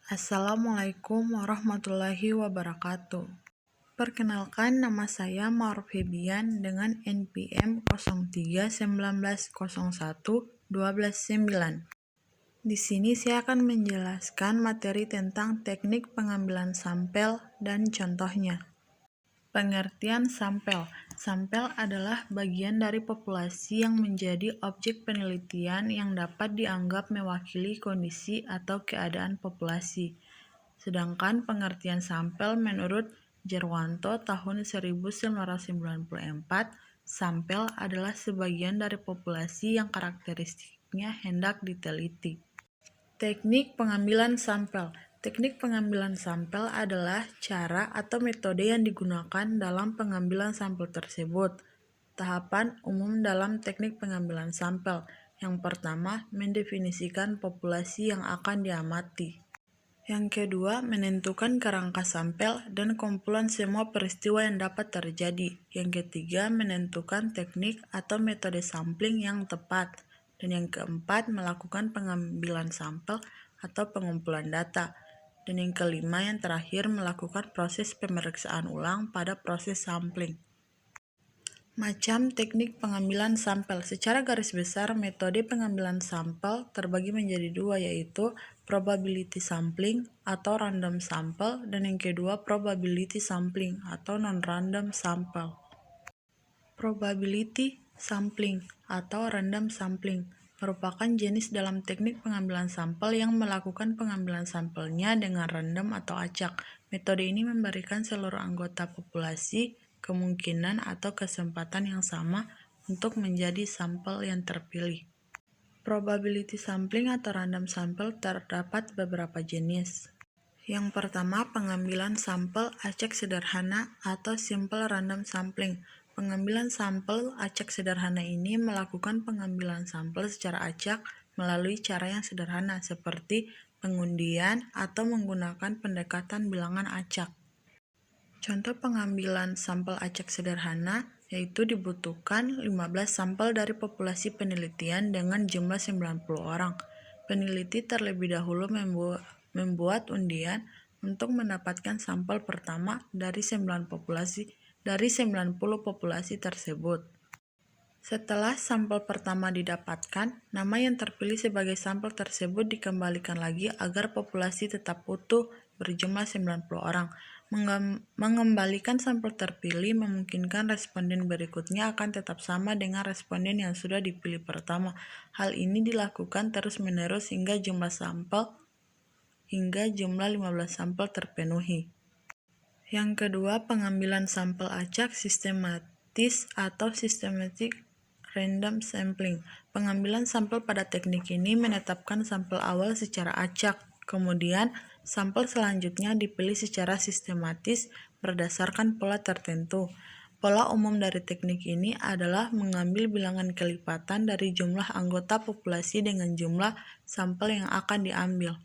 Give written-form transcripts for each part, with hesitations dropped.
Assalamualaikum warahmatullahi wabarakatuh. Perkenalkan, nama saya Ma'ruf Febian dengan NPM 03 1901 129. Di sini saya akan menjelaskan materi tentang teknik pengambilan sampel dan contohnya. Pengertian sampel. Sampel adalah bagian dari populasi yang menjadi objek penelitian yang dapat dianggap mewakili kondisi atau keadaan populasi. Sedangkan pengertian sampel menurut Jerwanto tahun 1994, sampel adalah sebagian dari populasi yang karakteristiknya hendak diteliti. Teknik pengambilan sampel. Teknik pengambilan sampel adalah cara atau metode yang digunakan dalam pengambilan sampel tersebut. Tahapan umum dalam teknik pengambilan sampel. Yang pertama, mendefinisikan populasi yang akan diamati. Yang kedua, menentukan kerangka sampel dan kumpulan semua peristiwa yang dapat terjadi. Yang ketiga, menentukan teknik atau metode sampling yang tepat. Dan yang keempat, melakukan pengambilan sampel atau pengumpulan data. Dan yang kelima, yang terakhir, melakukan proses pemeriksaan ulang pada proses sampling. Macam teknik pengambilan sampel. Secara garis besar, metode pengambilan sampel terbagi menjadi dua, yaitu probability sampling atau random sample, dan yang kedua probability sampling atau non-random sample. Probability sampling atau random sampling merupakan jenis dalam teknik pengambilan sampel yang melakukan pengambilan sampelnya dengan random atau acak. Metode ini memberikan seluruh anggota populasi kemungkinan atau kesempatan yang sama untuk menjadi sampel yang terpilih. Probability sampling atau random sample terdapat beberapa jenis. Yang pertama, pengambilan sampel acak sederhana atau simple random sampling. Pengambilan sampel acak sederhana ini melakukan pengambilan sampel secara acak melalui cara yang sederhana seperti pengundian atau menggunakan pendekatan bilangan acak. Contoh pengambilan sampel acak sederhana yaitu dibutuhkan 15 sampel dari populasi penelitian dengan jumlah 90 orang. Peneliti terlebih dahulu membuat undian untuk mendapatkan sampel pertama dari 90 populasi tersebut. Setelah sampel pertama didapatkan, nama yang terpilih sebagai sampel tersebut dikembalikan lagi agar populasi tetap utuh berjumlah 90 orang. Mengembalikan sampel terpilih memungkinkan responden berikutnya akan tetap sama dengan responden yang sudah dipilih pertama. Hal ini dilakukan terus-menerus hingga jumlah 15 sampel terpenuhi. Yang kedua, pengambilan sampel acak sistematis atau systematic random sampling. Pengambilan sampel pada teknik ini menetapkan sampel awal secara acak, kemudian sampel selanjutnya dipilih secara sistematis berdasarkan pola tertentu. Pola umum dari teknik ini adalah mengambil bilangan kelipatan dari jumlah anggota populasi dengan jumlah sampel yang akan diambil.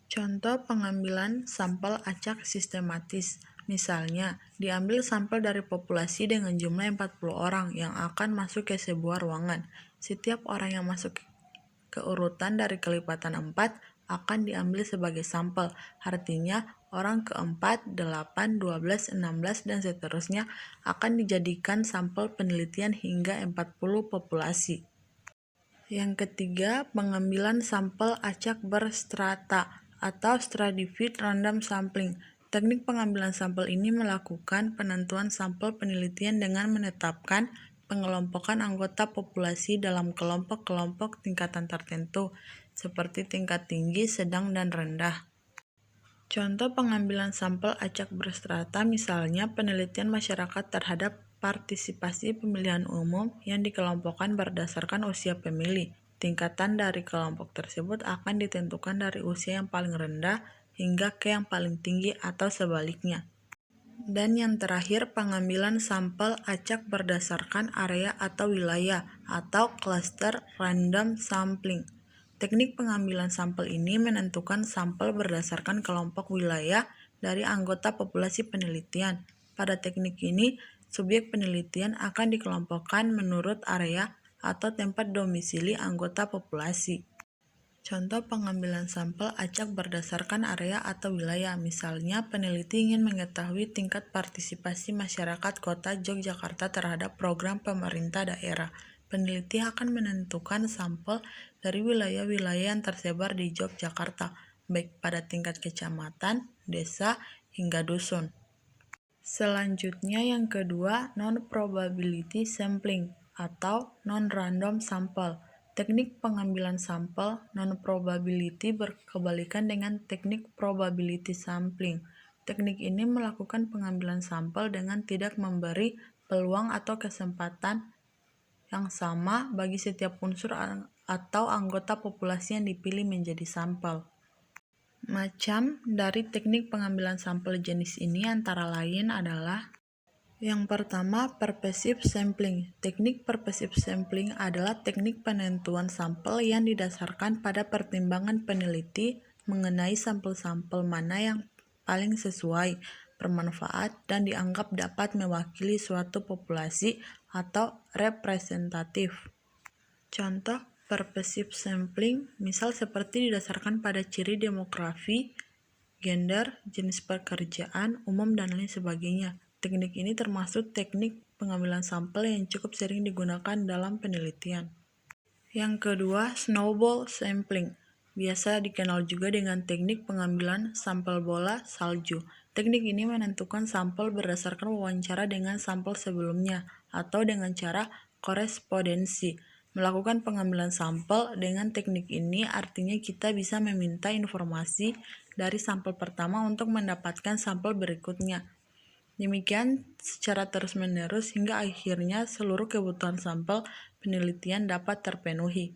Contoh pengambilan sampel acak sistematis. Misalnya, diambil sampel dari populasi dengan jumlah 40 orang yang akan masuk ke sebuah ruangan. Setiap orang yang masuk ke urutan dari kelipatan 4 akan diambil sebagai sampel. Artinya, orang keempat, 8, 12, 16, dan seterusnya akan dijadikan sampel penelitian hingga 40 populasi. Yang ketiga, pengambilan sampel acak berstrata atau stratified random sampling. Teknik pengambilan sampel ini melakukan penentuan sampel penelitian dengan menetapkan pengelompokan anggota populasi dalam kelompok-kelompok tingkatan tertentu, seperti tingkat tinggi, sedang, dan rendah. Contoh pengambilan sampel acak berstrata misalnya penelitian masyarakat terhadap partisipasi pemilihan umum yang dikelompokkan berdasarkan usia pemilih. Tingkatan dari kelompok tersebut akan ditentukan dari usia yang paling rendah hingga ke yang paling tinggi atau sebaliknya. Dan yang terakhir, pengambilan sampel acak berdasarkan area atau wilayah atau cluster random sampling. Teknik pengambilan sampel ini menentukan sampel berdasarkan kelompok wilayah dari anggota populasi penelitian. Pada teknik ini, subjek penelitian akan dikelompokkan menurut area atau tempat domisili anggota populasi. Contoh pengambilan sampel acak berdasarkan area atau wilayah. Misalnya, peneliti ingin mengetahui tingkat partisipasi masyarakat Kota Yogyakarta terhadap program pemerintah daerah. Peneliti akan menentukan sampel dari wilayah-wilayah yang tersebar di Yogyakarta, baik pada tingkat kecamatan, desa, hingga dusun. Selanjutnya yang kedua, non-probability sampling atau non-random sample. Teknik pengambilan sampel non-probability berkebalikan dengan teknik probability sampling. Teknik ini melakukan pengambilan sampel dengan tidak memberi peluang atau kesempatan yang sama bagi setiap unsur atau anggota populasi yang dipilih menjadi sampel. Macam dari teknik pengambilan sampel jenis ini antara lain adalah: yang pertama, pervasive sampling. Teknik pervasive sampling adalah teknik penentuan sampel yang didasarkan pada pertimbangan peneliti mengenai sampel-sampel mana yang paling sesuai, bermanfaat, dan dianggap dapat mewakili suatu populasi atau representatif. Contoh pervasive sampling misal seperti didasarkan pada ciri demografi, gender, jenis pekerjaan, umum, dan lain sebagainya. Teknik ini termasuk teknik pengambilan sampel yang cukup sering digunakan dalam penelitian. Yang kedua, snowball sampling. Biasa dikenal juga dengan teknik pengambilan sampel bola salju. Teknik ini menentukan sampel berdasarkan wawancara dengan sampel sebelumnya atau dengan cara korespondensi. Melakukan pengambilan sampel dengan teknik ini artinya kita bisa meminta informasi dari sampel pertama untuk mendapatkan sampel berikutnya. Demikian secara terus-menerus hingga akhirnya seluruh kebutuhan sampel penelitian dapat terpenuhi.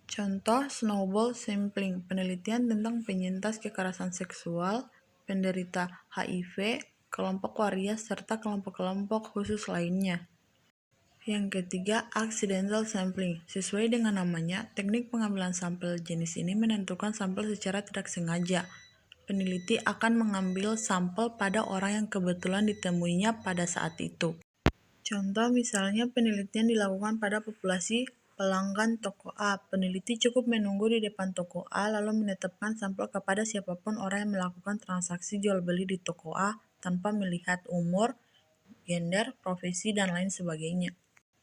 Contoh snowball sampling, penelitian tentang penyintas kekerasan seksual, penderita HIV, kelompok waria, serta kelompok-kelompok khusus lainnya. Yang ketiga, accidental sampling. Sesuai dengan namanya, teknik pengambilan sampel jenis ini menentukan sampel secara tidak sengaja. Peneliti akan mengambil sampel pada orang yang kebetulan ditemuinya pada saat itu. Contoh misalnya penelitian dilakukan pada populasi pelanggan toko A. Peneliti cukup menunggu di depan toko A lalu menetapkan sampel kepada siapapun orang yang melakukan transaksi jual beli di toko A tanpa melihat umur, gender, profesi, dan lain sebagainya.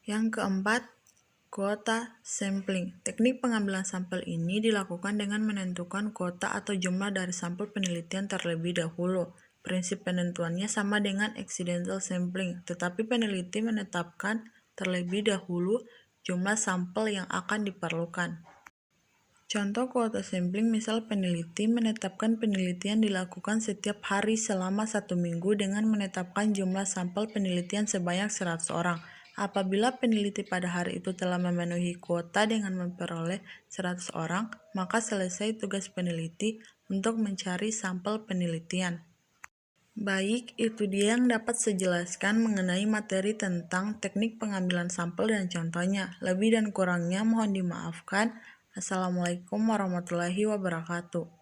Yang keempat, kuota sampling. Teknik pengambilan sampel ini dilakukan dengan menentukan kuota atau jumlah dari sampel penelitian terlebih dahulu. Prinsip penentuannya sama dengan accidental sampling, tetapi peneliti menetapkan terlebih dahulu jumlah sampel yang akan diperlukan. Contoh kuota sampling misal peneliti menetapkan penelitian dilakukan setiap hari selama 1 minggu dengan menetapkan jumlah sampel penelitian sebanyak 100 orang. Apabila peneliti pada hari itu telah memenuhi kuota dengan memperoleh 100 orang, maka selesai tugas peneliti untuk mencari sampel penelitian. Baik, itu dia yang dapat saya jelaskan mengenai materi tentang teknik pengambilan sampel dan contohnya. Lebih dan kurangnya mohon dimaafkan. Assalamualaikum warahmatullahi wabarakatuh.